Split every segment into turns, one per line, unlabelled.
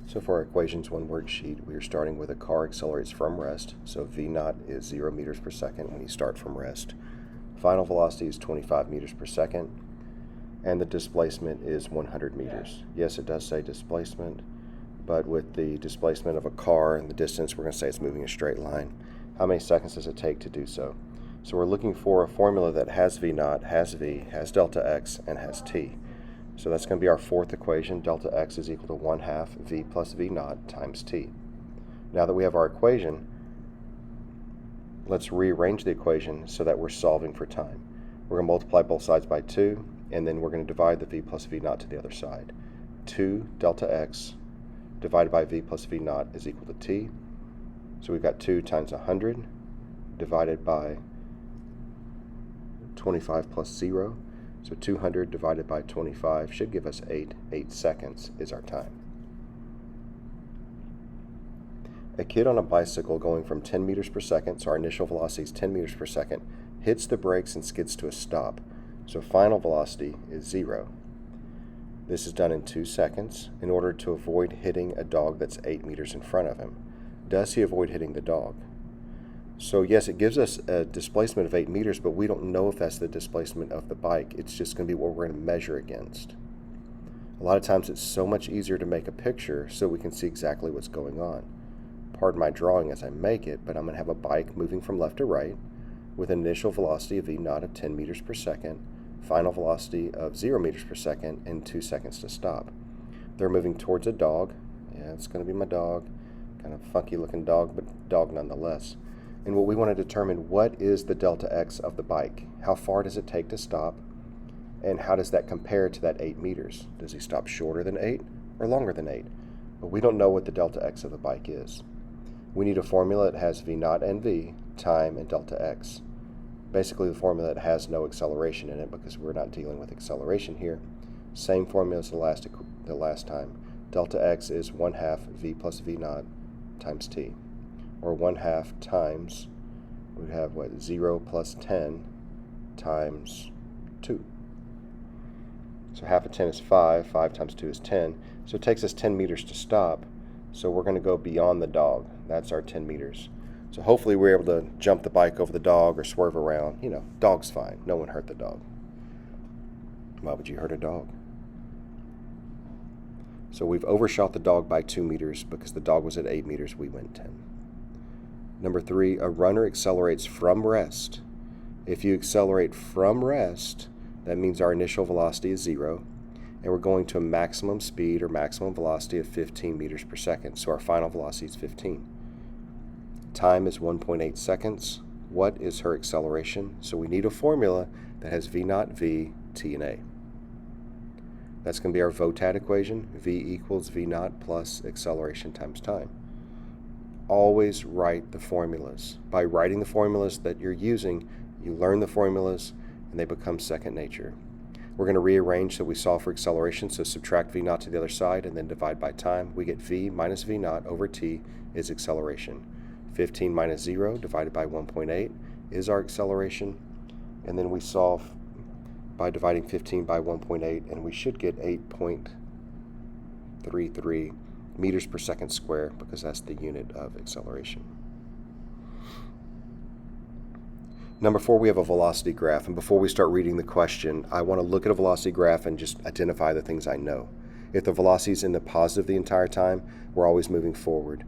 So for our equations 1 worksheet, we are starting with a car accelerates from rest. So v naught is 0 meters per second when you start from rest. Final velocity is 25 meters per second. And the displacement is 100 meters. Yes, it does say displacement, but with the displacement of a car and the distance, we're going to say it's moving a straight line. How many seconds does it take to do so? So we're looking for a formula that has v naught, has v, has delta x, and has t. So that's going to be our fourth equation. Delta x is equal to 1/2 v plus v naught times t. Now that we have our equation, let's rearrange the equation so that we're solving for time. We're going to multiply both sides by 2, and then we're going to divide the v plus v naught to the other side. 2 delta x divided by v plus v naught is equal to t. So we've got 2 times 100 divided by 25 plus 0. So 200 divided by 25 should give us 8. 8 seconds is our time. A kid on a bicycle going from 10 meters per second, so our initial velocity is 10 meters per second, hits the brakes and skids to a stop. So final velocity is 0. This is done in 2 seconds in order to avoid hitting a dog that's 8 meters in front of him. Does he avoid hitting the dog? So yes, it gives us a displacement of 8 meters, but we don't know if that's the displacement of the bike. It's just going to be what we're going to measure against. A lot of times it's so much easier to make a picture so we can see exactly what's going on. Pardon my drawing as I make it, but I'm going to have a bike moving from left to right with an initial velocity of v naught of 10 meters per second, final velocity of 0 meters per second, and 2 seconds to stop. They're moving towards a dog. Yeah, it's going to be my dog. Kind of funky looking dog, but dog nonetheless. And what we want to determine, what is the delta x of the bike? How far does it take to stop? And how does that compare to that 8 meters? Does he stop shorter than 8 or longer than 8? But we don't know what the delta x of the bike is. We need a formula that has v naught and v, time, and delta x. Basically the formula that has no acceleration in it because we're not dealing with acceleration here. Same formula as the last time. Delta x is 1/2 v plus v naught times t. Or 1/2 times, we have what, 0 plus 10 times 2. So half of 10 is 5, 5 times 2 is 10. So it takes us 10 meters to stop, so we're going to go beyond the dog. That's our 10 meters. So hopefully we're able to jump the bike over the dog or swerve around. You know, dog's fine. No one hurt the dog. Why would you hurt a dog? So we've overshot the dog by 2 meters because the dog was at 8 meters, we went 10. Number 3, a runner accelerates from rest. If you accelerate from rest, that means our initial velocity is 0, and we're going to a maximum speed or maximum velocity of 15 meters per second, so our final velocity is 15. Time is 1.8 seconds. What is her acceleration? So we need a formula that has v naught, v, t, and a. That's going to be our VOTAT equation, v equals v naught plus acceleration times time. Always write the formulas. By writing the formulas that you're using, you learn the formulas and they become second nature. We're going to rearrange so we solve for acceleration, so subtract v naught to the other side and then divide by time. We get v minus v naught over t is acceleration. 15 minus 0 divided by 1.8 is our acceleration, and then we solve by dividing 15 by 1.8 and we should get 8.33 meters per second square because that's the unit of acceleration. Number 4, we have a velocity graph, and before we start reading the question, I want to look at a velocity graph and just identify the things I know. If the velocity is in the positive the entire time, we're always moving forward.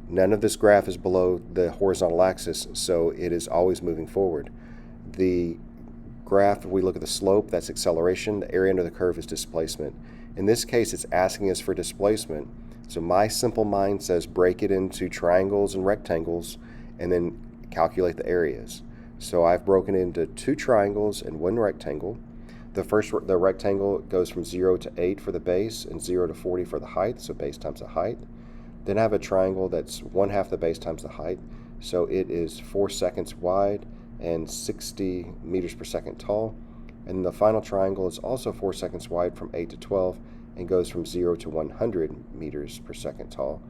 None of this graph is below the horizontal axis, so it is always moving forward. The graph, if we look at the slope, that's acceleration. The area under the curve is displacement. In this case, it's asking us for displacement. So my simple mind says break it into triangles and rectangles and then calculate the areas. So I've broken it into 2 triangles and 1 rectangle. The rectangle goes from 0 to 8 for the base and 0 to 40 for the height, so base times the height. Then I have a triangle that's 1/2 the base times the height, so it is 4 seconds wide and 60 meters per second tall. And the final triangle is also 4 seconds wide from 8 to 12 and goes from 0 to 100 meters per second tall.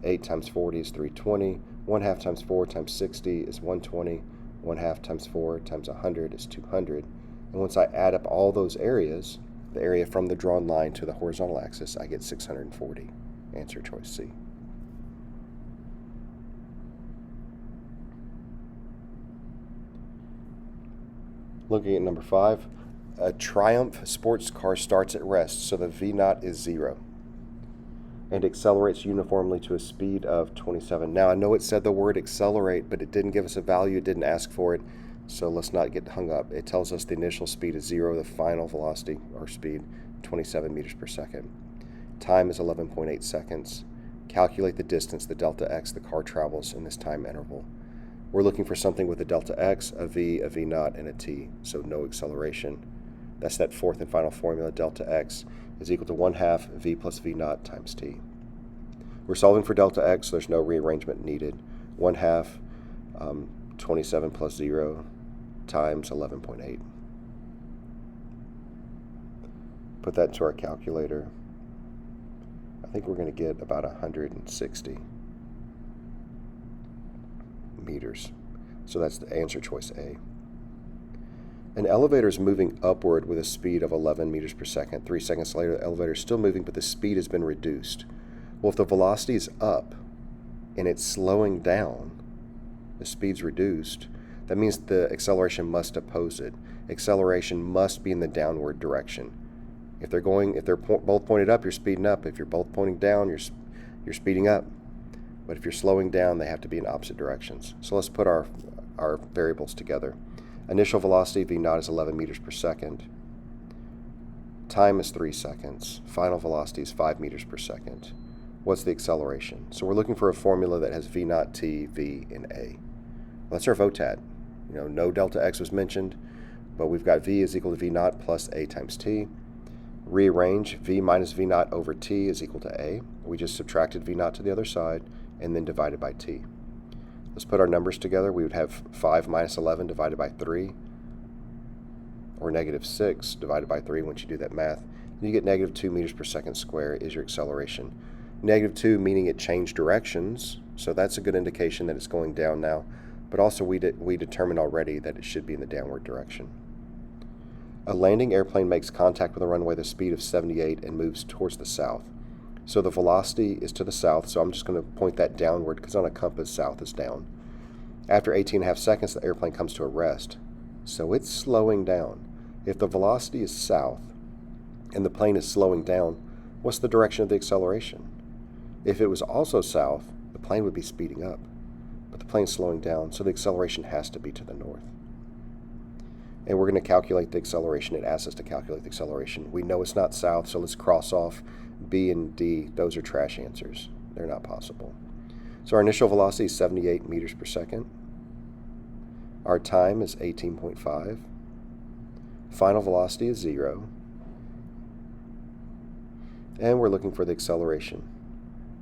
8 times 40 is 320. 1/2 times 4 times 60 is 120. 1/2 times 4 times 100 is 200. And once I add up all those areas, the area from the drawn line to the horizontal axis, I get 640. Answer choice C. Looking at number 5, a Triumph sports car starts at rest, so the V0 is 0, and accelerates uniformly to a speed of 27. Now, I know it said the word accelerate, but it didn't give us a value, it didn't ask for it, so let's not get hung up. It tells us the initial speed is 0, the final velocity, or speed, 27 meters per second. Time is 11.8 seconds. Calculate the distance, the delta x, the car travels in this time interval. We're looking for something with a delta x, a v, a v0, and a t, so no acceleration. That's that fourth and final formula, delta x is equal to 1/2 v plus v0 times t. We're solving for delta x, so there's no rearrangement needed. 1/2 27 plus 0 times 11.8. Put that into our calculator. I think we're going to get about 160 meters. So that's the answer choice A. An elevator is moving upward with a speed of 11 meters per second. 3 seconds later, the elevator is still moving, but the speed has been reduced. Well, if the velocity is up and it's slowing down, the speed's reduced, that means the acceleration must oppose it. Acceleration must be in the downward direction. If they're both pointed up, you're speeding up. If you're both pointing down, you're speeding up. But if you're slowing down, they have to be in opposite directions. So let's put our variables together. Initial velocity, v0, is 11 meters per second. Time is 3 seconds. Final velocity is 5 meters per second. What's the acceleration? So we're looking for a formula that has v0, t, v, and a. Well, that's our VOTAD. No delta x was mentioned, but we've got v is equal to v0 plus a times t. Rearrange, v minus v0 over t is equal to a. We just subtracted v0 to the other side and then divided by t. Let's put our numbers together. We would have 5 minus 11 divided by 3, or negative 6 divided by 3 once you do that math. You get negative 2 meters per second square is your acceleration. Negative 2 meaning it changed directions, so that's a good indication that it's going down now, but also we determined already that it should be in the downward direction. A landing airplane makes contact with the runway at a speed of 78 and moves towards the south. So the velocity is to the south, so I'm just going to point that downward because on a compass, south is down. After 18.5 seconds, the airplane comes to a rest. So it's slowing down. If the velocity is south and the plane is slowing down, what's the direction of the acceleration? If it was also south, the plane would be speeding up, but the plane's slowing down, so the acceleration has to be to the north. And we're going to calculate the acceleration. It asks us to calculate the acceleration. We know it's not south, so let's cross off B and D. Those are trash answers. They're not possible. So our initial velocity is 78 meters per second. Our time is 18.5. Final velocity is 0. And we're looking for the acceleration.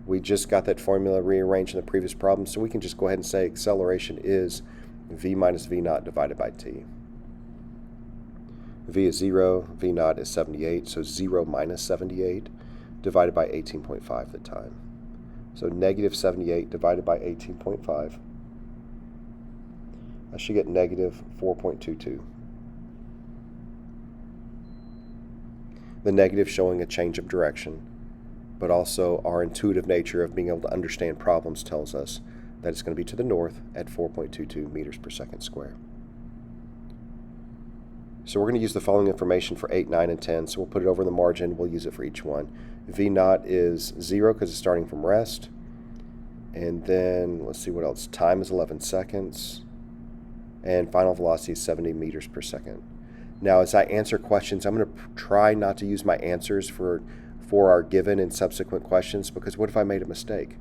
We just got that formula rearranged in the previous problem, so we can just go ahead and say acceleration is v minus v0 divided by t. V is 0, v0 is 78, so 0 minus 78 divided by 18.5 the time. So negative 78 divided by 18.5. I should get negative 4.22. The negative showing a change of direction, but also our intuitive nature of being able to understand problems tells us that it's going to be to the north at 4.22 meters per second square. So we're going to use the following information for 8, 9, and 10. So we'll put it over the margin. We'll use it for each one. V0 is 0 because it's starting from rest. And then, let's see what else. Time is 11 seconds. And final velocity is 70 meters per second. Now, as I answer questions, I'm going to try not to use my answers for our given and subsequent questions, because what if I made a mistake?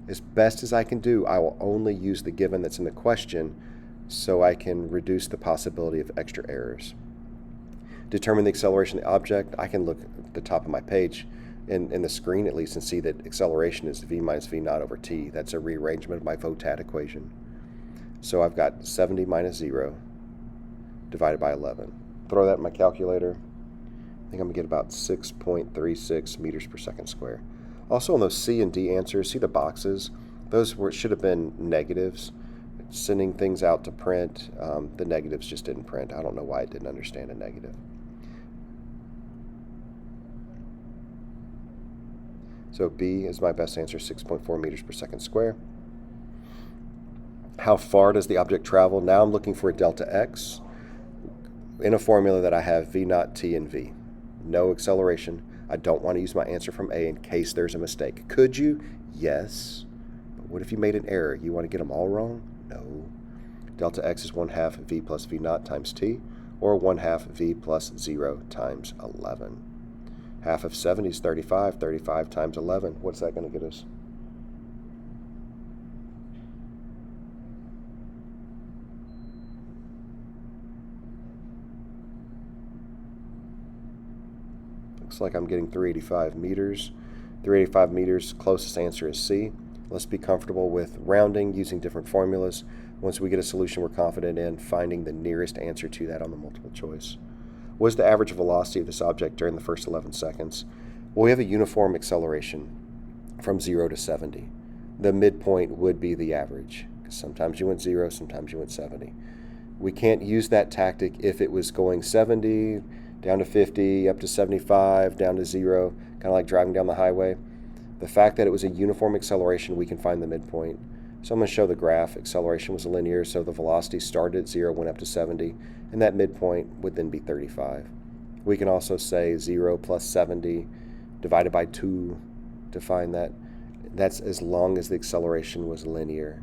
As best as I can do, I will only use the given that's in the question so I can reduce the possibility of extra errors. Determine the acceleration of the object. I can look at the top of my page, in the screen at least, and see that acceleration is v minus v0 over t. That's a rearrangement of my VOTAD equation. So I've got 70 minus 0 divided by 11. Throw that in my calculator. I think I'm going to get about 6.36 meters per second square. Also on those C and D answers, see the boxes? Those should have been negatives. Sending things out to print, the negatives just didn't print. I don't know why it didn't understand a negative. So B is my best answer, 6.4 meters per second square. How far does the object travel? Now I'm looking for a delta x in a formula that I have v naught, t, and v. No acceleration. I don't want to use my answer from A in case there's a mistake. Could you? Yes. But what if you made an error? You want to get them all wrong? No. Delta x is 1/2 v plus v naught times t, or 1/2 v plus 0 times 11. Half of 70 is 35. 35 times 11. What's that going to get us? Looks like I'm getting 385 meters. 385 meters, closest answer is C. Let's be comfortable with rounding using different formulas. Once we get a solution we're confident in, finding the nearest answer to that on the multiple choice. What is the average velocity of this object during the first 11 seconds? Well, we have a uniform acceleration from 0 to 70. The midpoint would be the average. Sometimes you went 0, sometimes you went 70. We can't use that tactic if it was going 70, down to 50, up to 75, down to 0, kind of like driving down the highway. The fact that it was a uniform acceleration, we can find the midpoint. So I'm going to show the graph. Acceleration was linear, so the velocity started at 0, went up to 70, and that midpoint would then be 35. We can also say 0 plus 70 divided by 2 to find that. That's as long as the acceleration was linear.